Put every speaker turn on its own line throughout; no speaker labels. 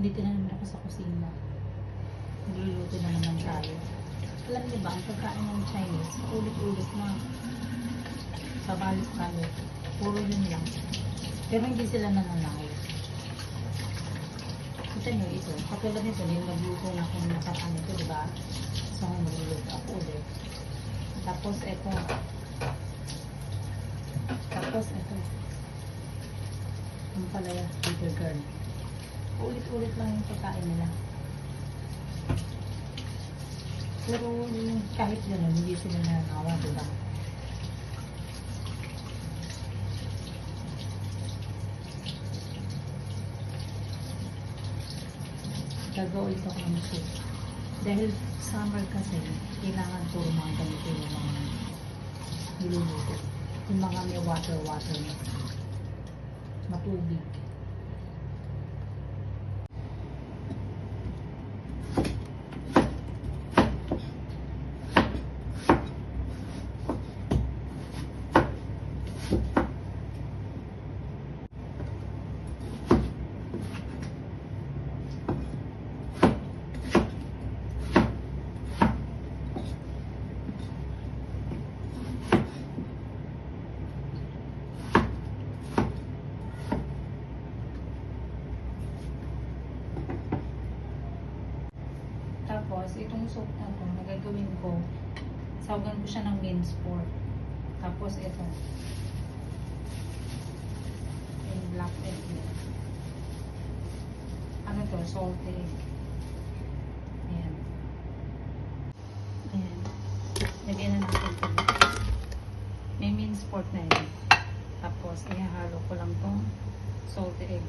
Dito na naman ako sa kusina. Nagluluto na naman tayo. Alam niyo ba, ang pagkain ng Chinese, ulit-ulit na pabalit-balit. Puro yun lang. Pero hindi sila nananayo. Kita niyo ito. Katulad nito, yung nagluto na ako ng nakaraan ito, di ba? So, nagluluto ako ulit. Tapos ito. Ang palaya, little girl. Ulit-ulit lang yung pagkain nila. Pero kahit gano'n, hindi sila nananawa, diba? Gagawa ulit ako ng soup. Dahil summer kasi, kailangan puro mga ganito yung mga niluluto. Yung mga may water na matubig. Tapos, itong soup na to, nagagawin ko, sawagan ko siya ng minced pork. Tapos, ito. Yung black egg. Ano to? Salted egg. Ayan. Ayan. Lagyan na natin ito. May minced pork na yun. Tapos, ihahalo ko lang tong salted egg.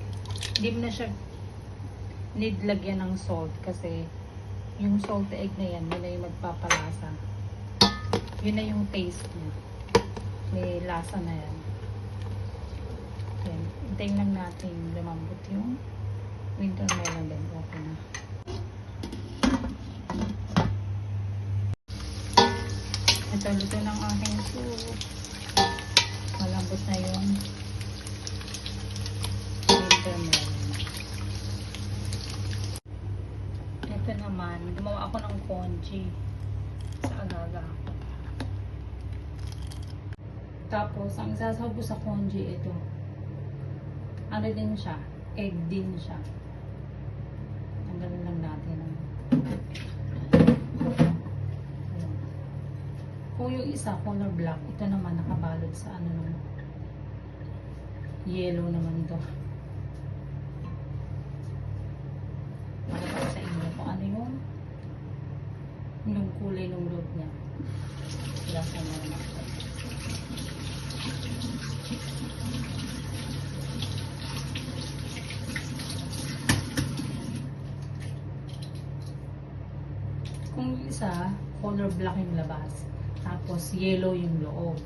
Hindi mo na siya need lagyan ng salt kasi yung salted egg na yan, yun na yung magpapalasa. Yun na yung taste niya. May lasa na yan. Yan. Hintayin lang natin lumambot yung winter melon din. Okay na. Ito, luto ng aking soup. Malambot na yung winter melon. Ito naman, gumawa ako ng congee sa agaga ako. Tapos, ang isasawag ko sa congee ito. Ano din siya? Egg din siya. Tanggalin lang natin. Ayan. Kung yung isa, color black, ito naman nakabalot sa ano nung yellow naman ito. Sa inyo kung ano yung kulay ng loob niya. Lasa na naman. Kung isa, color black yung labas. Tapos yellow yung loob.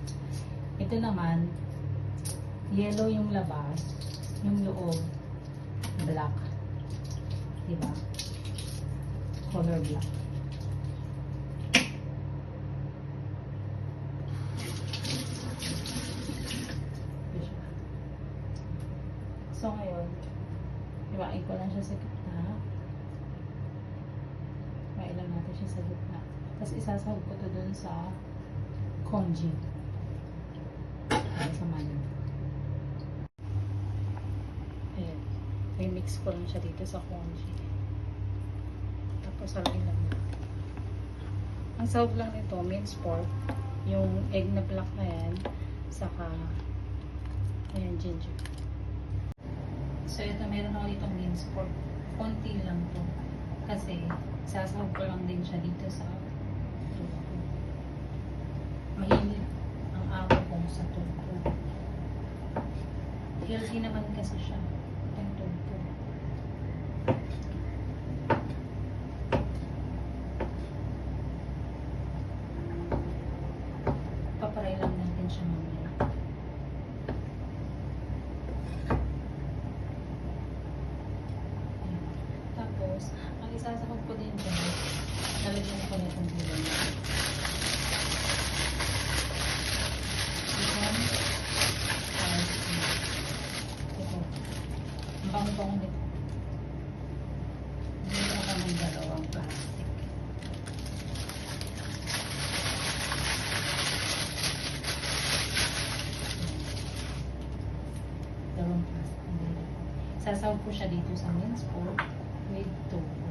Ito naman, yellow yung labas, yung loob, black. Diba? Color black. So ngayon, iwain ko lang siya sa gitna. Iwain lang natin siya sa gitna. Tapos isasahog ko to dun sa congee. Ayan, sa mano. Ayan. I-mix ko lang siya dito sa congee. Tapos halagin lang. Ang sahog lang nito, minced pork, yung egg na black na yan, saka ayan, ginger. So ito, meron ako dito minced pork. Konti lang to. Kasi sasahog ko lang din siya dito sa tuko. Mahilig ang ako kong sa tuko. Healthy naman kasi siya. Ang tuko. Paparay lang natin siya mamaya. Tapos, ang isasakot ko din dyan, nalagyan ko na itong bilang. Ito. Ang bango-bango nito. ang dalawang plastic. Dalawang plastic. Sasawag ko siya dito sa men's pork with tofu.